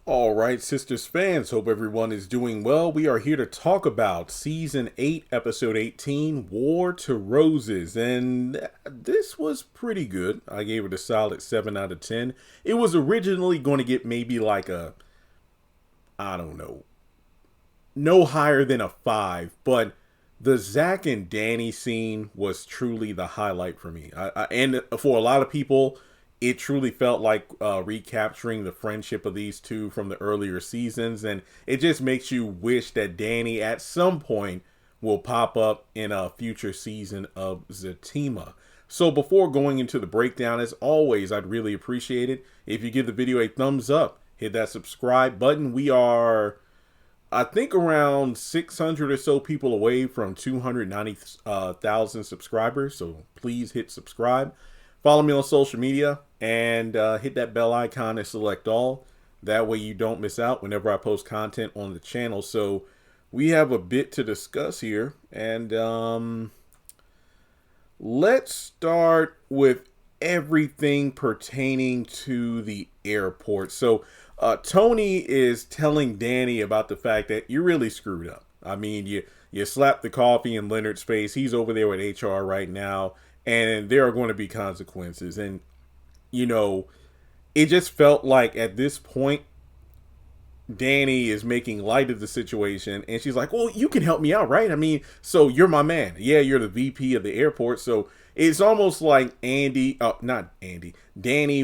All right, Sisters fans, hope everyone is doing well. We are here to talk about Season 8, Episode 18, War to Roses. And this was pretty good. I gave it a solid 7 out of 10. It was originally going to get maybe like a, I don't know, no higher than a 5. But the Zach and Danny scene was truly the highlight for me. And for a lot of people, it truly felt like recapturing the friendship of these two from the earlier seasons, and it just makes you wish that Danny at some point will pop up in a future season of Zatima. So before going into the breakdown, as always, I'd really appreciate it if you give the video a thumbs up, hit that subscribe button. We are, I think, around 600 or so people away from 290,000 subscribers, so please hit subscribe. Follow me on social media and hit that bell icon and select all. That way you don't miss out whenever I post content on the channel. So we have a bit to discuss here. And let's start with everything pertaining to the airport. So Tony is telling Danny about the fact that you really screwed up. I mean, you slapped the coffee in Leonard's face. He's over there with HR right now. And there are going to be consequences. And, you know, it just felt like at this point, Danny is making light of the situation. And she's like, well, you can help me out, right? I mean, so you're my man. Yeah, you're the VP of the airport. So it's almost like Danny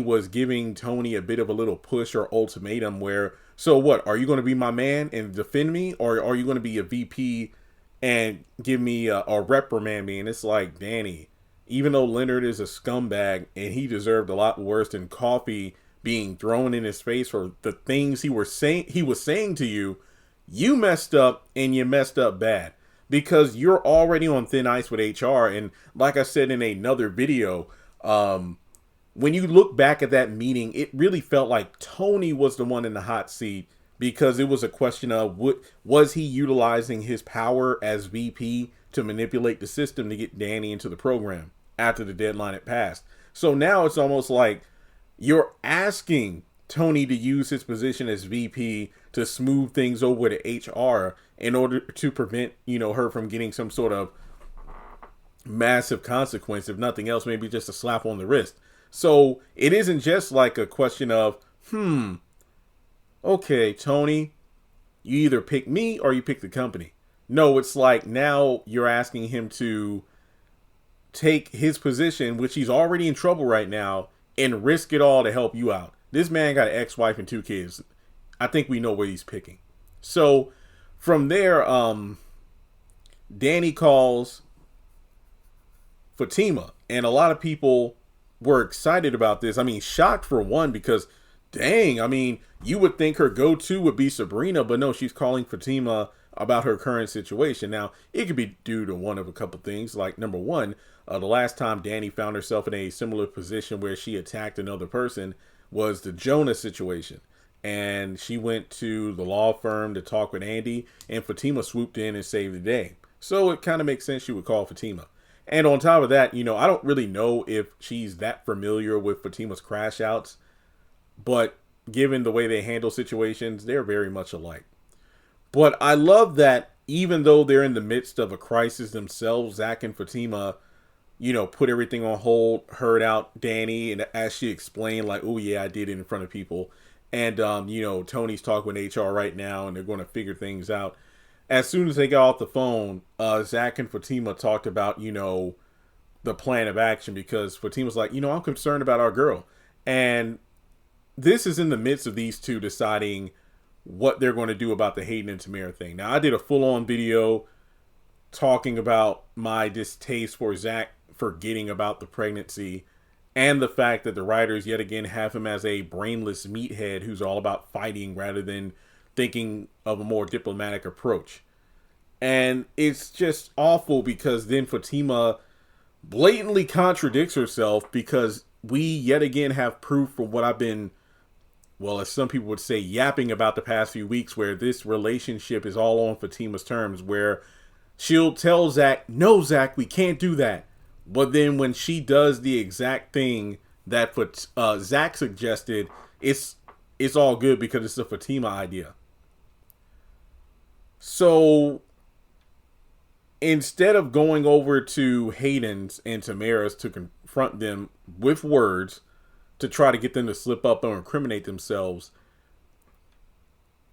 was giving Tony a bit of a little push or ultimatum where, so what? Are you going to be my man and defend me? Or are you going to be a VP and give me a reprimand me? And it's like, Danny, even though Leonard is a scumbag and he deserved a lot worse than coffee being thrown in his face for the things he was saying to you, you messed up, and you messed up bad because you're already on thin ice with HR. And like I said in another video, when you look back at that meeting, it really felt like Tony was the one in the hot seat because it was a question of was he utilizing his power as VP to manipulate the system to get Danny into the program after the deadline had passed. So now it's almost like you're asking Tony to use his position as VP to smooth things over to HR in order to prevent, her from getting some sort of massive consequence. If nothing else, maybe just a slap on the wrist. So it isn't just like a question of, okay, Tony, you either pick me or you pick the company. No, it's like now you're asking him to take his position, which he's already in trouble right now, and risk it all to help you out. This man got an ex-wife and 2 kids. I think we know where he's picking. So from there, Danny calls Fatima, and a lot of people were excited about this. I mean, shocked for one, because dang, I mean, you would think her go-to would be Sabrina, but no, she's calling Fatima about her current situation. Now, it could be due to one of a couple things. Like, number one, the last time Danny found herself in a similar position where she attacked another person was the Jonah situation. And she went to the law firm to talk with Andy, and Fatima swooped in and saved the day. So it kind of makes sense she would call Fatima. And on top of that, I don't really know if she's that familiar with Fatima's crash outs, but given the way they handle situations, they're very much alike. But I love that even though they're in the midst of a crisis themselves, Zach and Fatima, put everything on hold, heard out Danny, and as she explained, like, oh yeah, I did it in front of people. And, Tony's talking with HR right now, and they're going to figure things out. As soon as they got off the phone, Zach and Fatima talked about, the plan of action, because Fatima's like, I'm concerned about our girl. And this is in the midst of these two deciding what they're going to do about the Hayden and Tamara thing. Now, I did a full-on video talking about my distaste for Zach forgetting about the pregnancy and the fact that the writers yet again have him as a brainless meathead who's all about fighting rather than thinking of a more diplomatic approach. And it's just awful because then Fatima blatantly contradicts herself, because we yet again have proof from what I've been, well, as some people would say, yapping about the past few weeks, where this relationship is all on Fatima's terms, where she'll tell Zach, no, Zach, we can't do that. But then when she does the exact thing that Zach suggested, it's it's all good because it's a Fatima idea. So instead of going over to Hayden's and Tamara's to confront them with words to try to get them to slip up or incriminate themselves,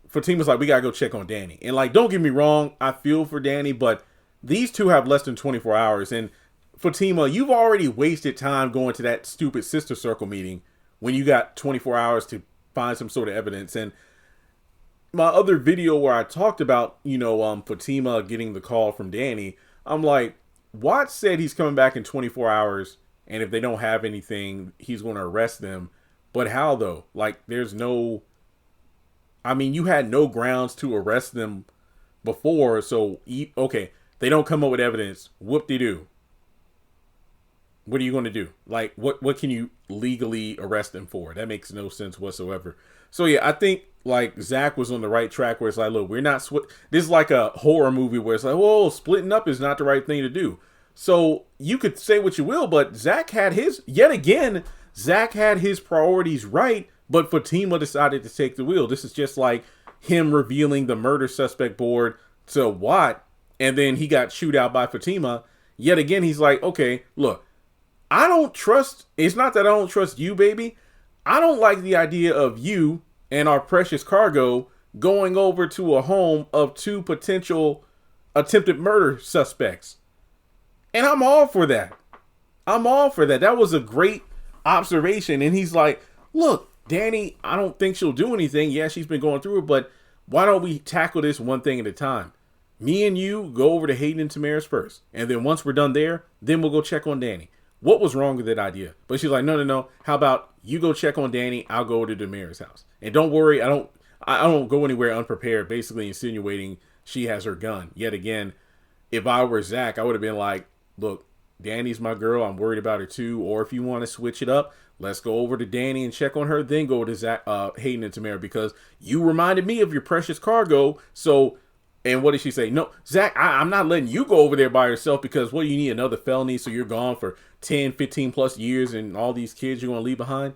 Fatima's like, we gotta go check on Danny. And like, don't get me wrong, I feel for Danny, but these two have less than 24 hours. And Fatima, you've already wasted time going to that stupid sister circle meeting when you got 24 hours to find some sort of evidence. And my other video where I talked about, Fatima getting the call from Danny, I'm like, Watts said he's coming back in 24 hours, and if they don't have anything, he's going to arrest them. But how, though? Like, there's no... I mean, you had no grounds to arrest them before, so, okay, they don't come up with evidence. Whoop-de-doo. What are you going to do? Like, what can you legally arrest them for? That makes no sense whatsoever. So, yeah, I think, like, Zach was on the right track where it's like, look, we're not... This is like a horror movie where it's like, whoa, splitting up is not the right thing to do. So, you could say what you will, but Zach had his... Yet again, Zach had his priorities right, but Fatima decided to take the wheel. This is just like him revealing the murder suspect board to Watt, and then he got chewed out by Fatima. Yet again, he's like, okay, look, I don't trust... It's not that I don't trust you, baby. I don't like the idea of you and our precious cargo going over to a home of two potential attempted murder suspects. And I'm all for that. I'm all for that. That was a great observation. And he's like, look, Danny, I don't think she'll do anything. Yeah, she's been going through it, but why don't we tackle this one thing at a time? Me and you go over to Hayden and Tamara's first. And then once we're done there, then we'll go check on Danny. What was wrong with that idea? But she's like, no. How about you go check on Danny? I'll go to Tamara's house. And don't worry, I don't go anywhere unprepared, basically insinuating she has her gun. Yet again, if I were Zach, I would have been like, look, Danny's my girl. I'm worried about her too. Or if you want to switch it up, let's go over to Danny and check on her. Then go to Zach, Hayden and Tamara, because you reminded me of your precious cargo. So, and what did she say? No, Zach, I'm not letting you go over there by yourself because what, you need another felony so you're gone for 10, 15 plus years and all these kids you're going to leave behind?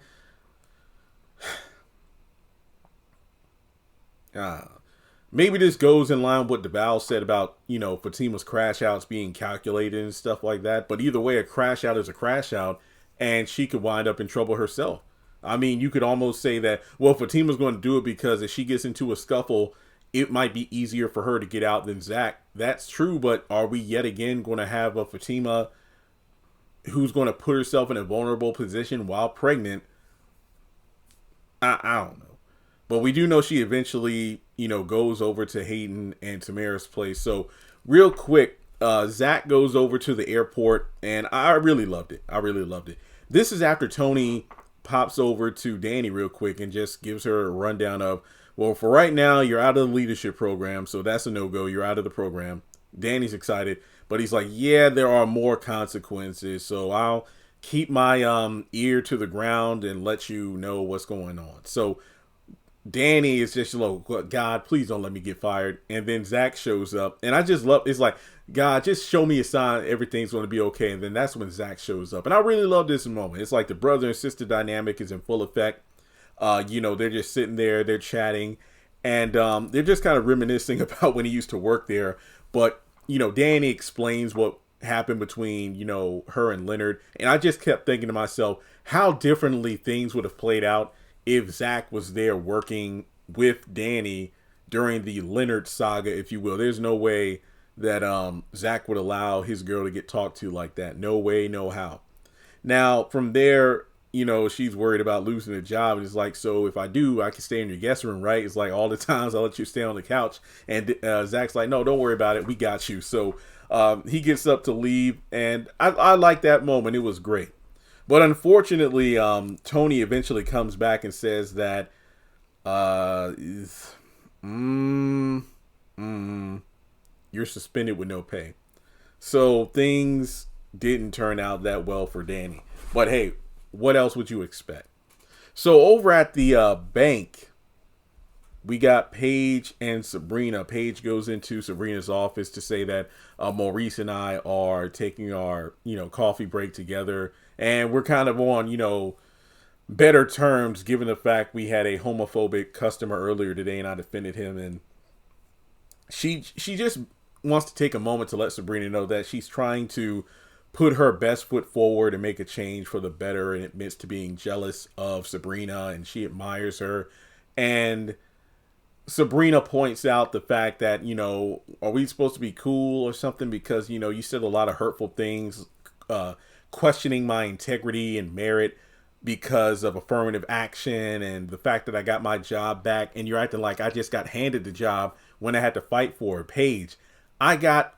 Maybe this goes in line with what DeVal said about, Fatima's crash outs being calculated and stuff like that. But either way, a crash out is a crash out, and she could wind up in trouble herself. I mean, you could almost say that, well, Fatima's going to do it because if she gets into a scuffle, it might be easier for her to get out than Zach. That's true, but are we yet again going to have a Fatima who's going to put herself in a vulnerable position while pregnant? I don't know. But we do know she eventually, goes over to Hayden and Tamara's place. So real quick, Zach goes over to the airport, and I really loved it. This is after Tony pops over to Danny real quick and just gives her a rundown of, well, for right now, you're out of the leadership program, so that's a no-go. You're out of the program. Danny's excited, but he's like, yeah, there are more consequences, so I'll keep my ear to the ground and let you know what's going on. So Danny is just God, please don't let me get fired. And then Zach shows up, and I just love, it's like, God, just show me a sign everything's going to be okay. And then that's when Zach shows up. And I really love this moment. It's like the brother and sister dynamic is in full effect. They're just sitting there, they're chatting, and they're just kind of reminiscing about when he used to work there. But, Danny explains what happened between, her and Leonard. And I just kept thinking to myself how differently things would have played out if Zach was there working with Danny during the Leonard saga, if you will. There's no way that Zach would allow his girl to get talked to like that. No way, no how. Now, from there, she's worried about losing a job. And it's like, so if I do, I can stay in your guest room, right? It's like all the times I'll let you stay on the couch. And Zach's like, no, don't worry about it. We got you. So he gets up to leave. And I like that moment. It was great. But unfortunately, Tony eventually comes back and says that you're suspended with no pay. So things didn't turn out that well for Danny. But hey, what else would you expect? So over at the bank, we got Paige and Sabrina. Paige goes into Sabrina's office to say that Maurice and I are taking our, coffee break together. And we're kind of on, better terms, given the fact we had a homophobic customer earlier today and I defended him. And she just wants to take a moment to let Sabrina know that she's trying to put her best foot forward and make a change for the better, and admits to being jealous of Sabrina and she admires her. And Sabrina points out the fact that, are we supposed to be cool or something? Because, you said a lot of hurtful things, questioning my integrity and merit because of affirmative action and the fact that I got my job back. And you're acting like I just got handed the job when I had to fight for it. Paige, I got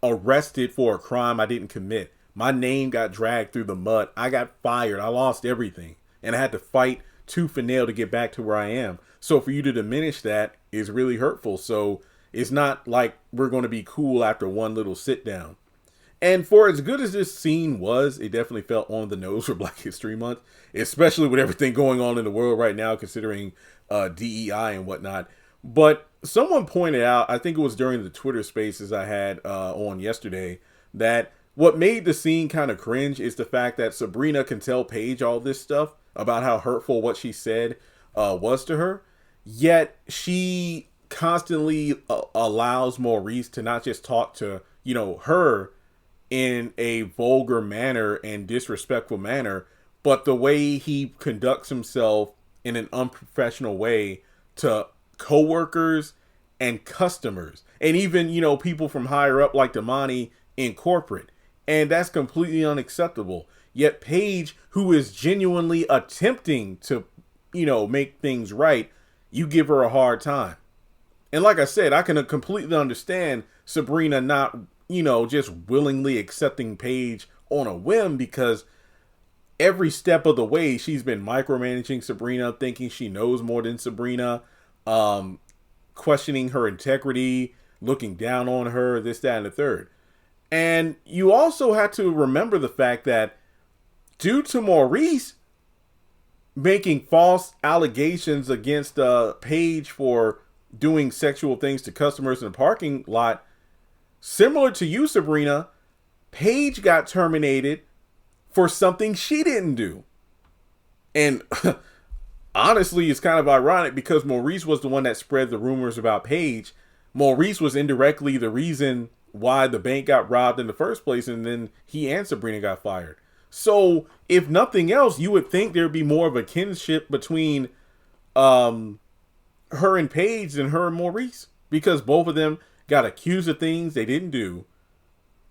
arrested for a crime I didn't commit. My name got dragged through the mud. I got fired. I lost everything. And I had to fight tooth and nail to get back to where I am. So for you to diminish that is really hurtful. So it's not like we're going to be cool after one little sit down. And for as good as this scene was, it definitely felt on the nose for Black History Month, especially with everything going on in the world right now, considering DEI and whatnot. But someone pointed out, I think it was during the Twitter spaces I had on yesterday, that what made the scene kind of cringe is the fact that Sabrina can tell Paige all this stuff about how hurtful what she said was to her. Yet she constantly allows Maurice to not just talk to, her in a vulgar manner and disrespectful manner, but the way he conducts himself in an unprofessional way to coworkers and customers, and even, people from higher up like Damani in corporate. And that's completely unacceptable. Yet Paige, who is genuinely attempting to, make things right, you give her a hard time. And like I said, I can completely understand Sabrina not, just willingly accepting Paige on a whim, because every step of the way she's been micromanaging Sabrina, thinking she knows more than Sabrina, questioning her integrity, looking down on her, this, that, and the third. And you also have to remember the fact that due to Maurice making false allegations against Paige for doing sexual things to customers in the parking lot, similar to you, Sabrina, Paige got terminated for something she didn't do. And honestly, it's kind of ironic because Maurice was the one that spread the rumors about Paige. Maurice was indirectly the reason why the bank got robbed in the first place, and then he and Sabrina got fired. So if nothing else, you would think there'd be more of a kinship between her and Paige than her and Maurice, because both of them got accused of things they didn't do.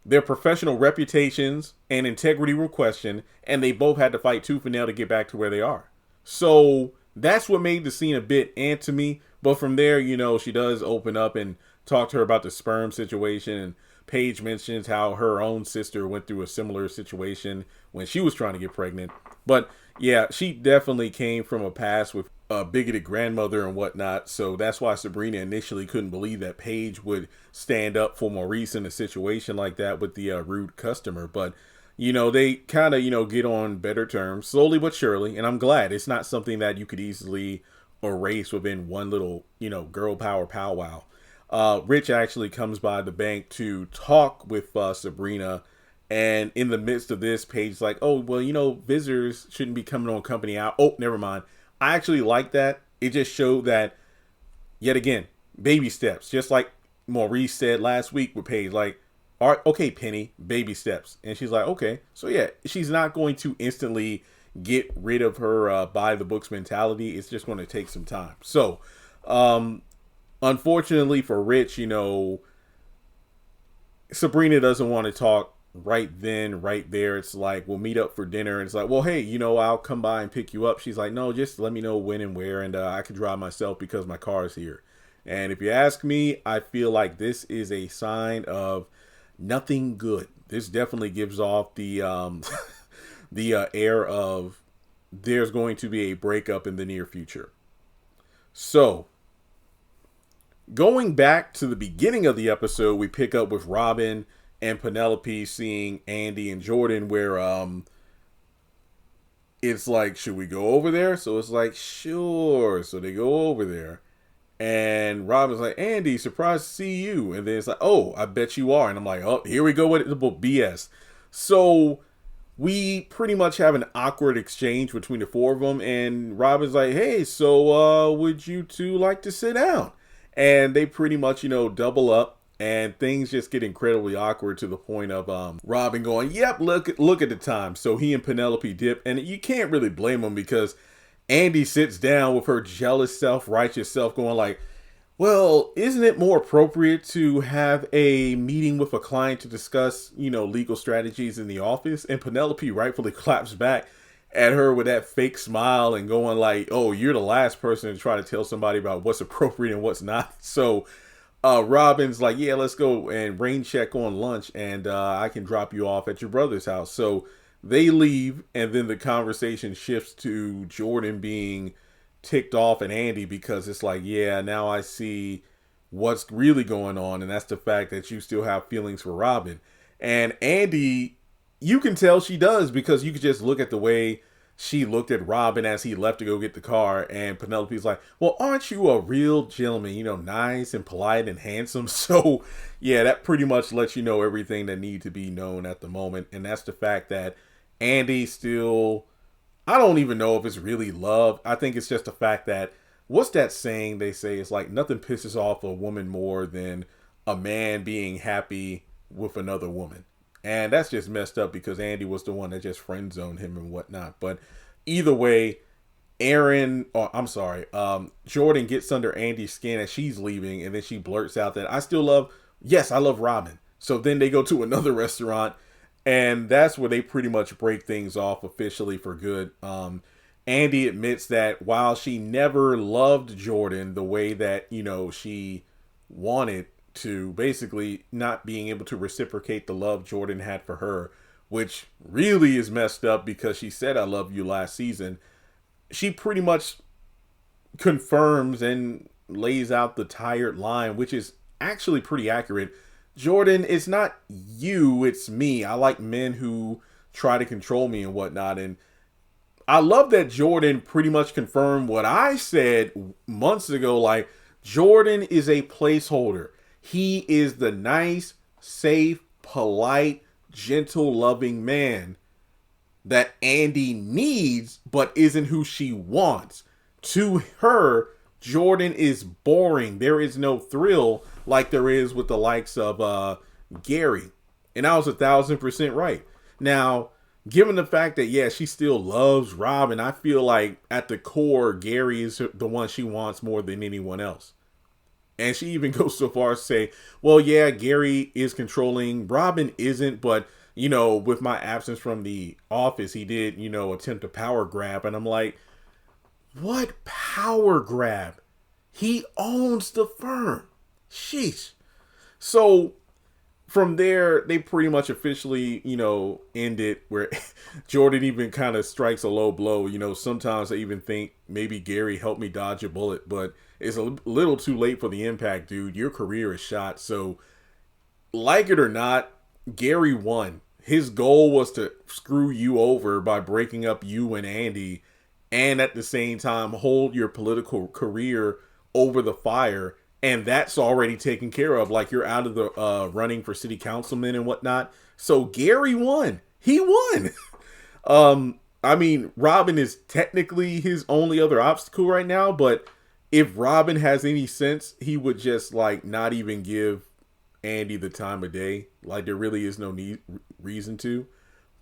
Their professional reputations and integrity were questioned, and they both had to fight tooth and nail to get back to where they are. So that's what made the scene a bit to me. But from there, she does open up and talk to her about the sperm situation, and Paige mentions how her own sister went through a similar situation when she was trying to get pregnant. But yeah, she definitely came from a past with a bigoted grandmother and whatnot. So that's why Sabrina initially couldn't believe that Paige would stand up for Maurice in a situation like that with the rude customer. But, they kind of, get on better terms slowly but surely. And I'm glad it's not something that you could easily erase within one little, girl power powwow. Rich actually comes by the bank to talk with Sabrina, and in the midst of this, Paige's like, oh, well, visitors shouldn't be coming on company hours. Oh, never mind. I actually like that. It just showed that, yet again, baby steps, just like Maurice said last week with Paige, like, all right, okay, Penny, baby steps. And she's like, okay. So yeah, she's not going to instantly get rid of her by the books mentality. It's just going to take some time. So, unfortunately for Rich, Sabrina doesn't want to talk right then, right there. It's like, we'll meet up for dinner. And it's like, well, hey, I'll come by and pick you up. She's like, no, just let me know when and where. And I can drive myself because my car is here. And if you ask me, I feel like this is a sign of nothing good. This definitely gives off the the air of there's going to be a breakup in the near future. So, going back to the beginning of the episode, we pick up with Robin and Penelope seeing Andy and Jordan, where it's like, should we go over there? So it's like, sure. So they go over there. And Robin's like, Andy, surprised to see you. And then it's like, oh, I bet you are. And I'm like, oh, here we go with the BS. So we pretty much have an awkward exchange between the four of them. And Robin's like, hey, so would you two like to sit down? And they pretty much, double up. And things just get incredibly awkward to the point of Robin going, yep, look at the time. So he and Penelope dip. And you can't really blame him because Andy sits down with her jealous, self-righteous self going like, well, isn't it more appropriate to have a meeting with a client to discuss, legal strategies in the office? And Penelope rightfully claps back at her with that fake smile and going like, oh, you're the last person to try to tell somebody about what's appropriate and what's not. So Robin's like, yeah, let's go and rain check on lunch and I can drop you off at your brother's house. So they leave, and then the conversation shifts to Jordan being ticked off at Andy because it's like, yeah, now I see what's really going on, and that's the fact that you still have feelings for Robin. And Andy, you can tell she does because you could just look at the way she looked at Robin as he left to go get the car, and Penelope's like, well, aren't you a real gentleman, nice and polite and handsome? So yeah, that pretty much lets you know everything that needs to be known at the moment. And that's the fact that Andy still, I don't even know if it's really love. I think it's just the fact that, what's that saying they say? It's like nothing pisses off a woman more than a man being happy with another woman. And that's just messed up because Andy was the one that just friend zoned him and whatnot. But either way, Jordan gets under Andy's skin as she's leaving, and then she blurts out that I love Robin. So then they go to another restaurant, and that's where they pretty much break things off officially for good. Andy admits that while she never loved Jordan the way that, she wanted to, basically not being able to reciprocate the love Jordan had for her, which really is messed up because she said, I love you last season. She pretty much confirms and lays out the tired line, which is actually pretty accurate. Jordan, it's not you, it's me. I like men who try to control me and whatnot. And I love that Jordan pretty much confirmed what I said months ago. Like, Jordan is a placeholder. He is the nice, safe, polite, gentle, loving man that Andy needs, but isn't who she wants. To her, Jordan is boring. There is no thrill like there is with the likes of Gary. And I was 1,000% right. Now, given the fact that, yeah, she still loves Robin, I feel like at the core, Gary is the one she wants more than anyone else. And she even goes so far as to say, well, yeah, Gary is controlling. Robin isn't, but, with my absence from the office, he did, attempt a power grab. And I'm like, what power grab? He owns the firm. Sheesh. So from there, they pretty much officially, end it where Jordan even kind of strikes a low blow. Sometimes I even think maybe Gary helped me dodge a bullet, but it's a little too late for the impact, dude. Your career is shot. So, like it or not, Gary won. His goal was to screw you over by breaking up you and Andy, and at the same time hold your political career over the fire. And that's already taken care of. Like, you're out of the running for city councilman and whatnot. So Gary won. He won. Robin is technically his only other obstacle right now, but if Robin has any sense, he would just not even give Andy the time of day. Like, there really is no reason to.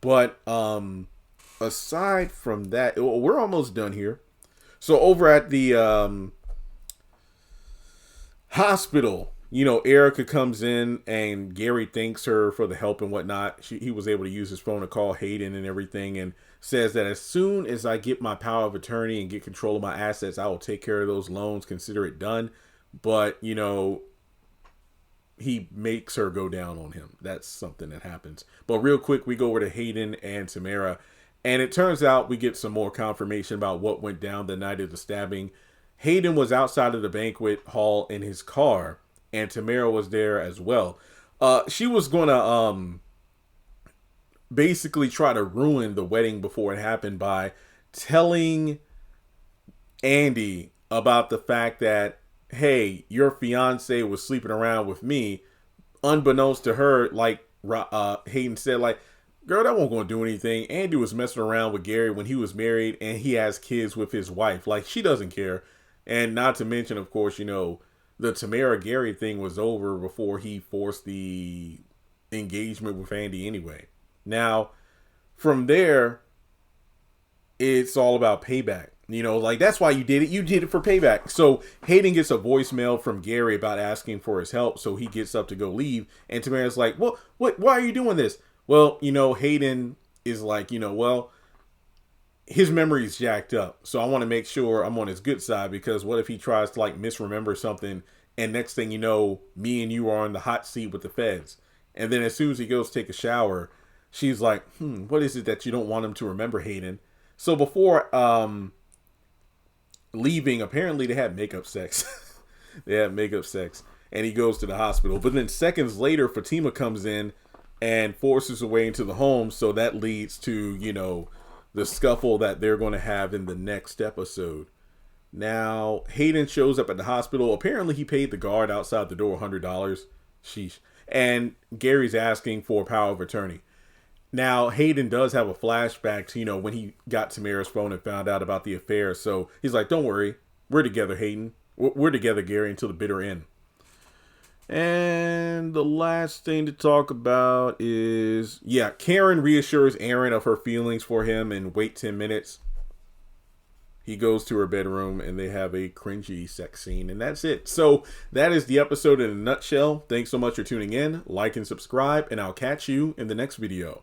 But aside from that, we're almost done here. So over at the hospital, Erica comes in and Gary thanks her for the help and whatnot. He was able to use his phone to call Hayden and everything, and says that as soon as I get my power of attorney and get control of my assets, I will take care of those loans, consider it done. But, he makes her go down on him. That's something that happens. But real quick, we go over to Hayden and Tamara, and it turns out we get some more confirmation about what went down the night of the stabbing. Hayden was outside of the banquet hall in his car, and Tamara was there as well. She was going to basically try to ruin the wedding before it happened by telling Andy about the fact that, hey, your fiance was sleeping around with me. Unbeknownst to her, like Hayden said, Girl, that won't gonna do anything. Andy was messing around with Gary when he was married and he has kids with his wife. Like, she doesn't care. And not to mention, of course, the Tamara Gary thing was over before he forced the engagement with Andy anyway. Now, from there, it's all about payback. Like, that's why you did it. You did it for payback. So Hayden gets a voicemail from Gary about asking for his help. So he gets up to go leave. And Tamara's like, well, why are you doing this? Well, Hayden is like, well, his memory's jacked up. So I want to make sure I'm on his good side, because what if he tries to like misremember something, and next thing you know, me and you are on the hot seat with the feds. And then as soon as he goes to take a shower, she's like, what is it that you don't want him to remember, Hayden? So before leaving, apparently they had makeup sex. They had makeup sex. And he goes to the hospital. But then seconds later, Fatima comes in and forces her way into the home. So that leads to, the scuffle that they're going to have in the next episode. Now, Hayden shows up at the hospital. Apparently, he paid the guard outside the door $100. Sheesh. And Gary's asking for power of attorney. Now, Hayden does have a flashback to, when he got Tamara's phone and found out about the affair. So he's like, don't worry. We're together, Hayden. We're together, Gary, until the bitter end. And the last thing to talk about is, Karen reassures Aaron of her feelings for him and wait 10 minutes. He goes to her bedroom and they have a cringy sex scene, and that's it. So that is the episode in a nutshell. Thanks so much for tuning in. Like and subscribe, and I'll catch you in the next video.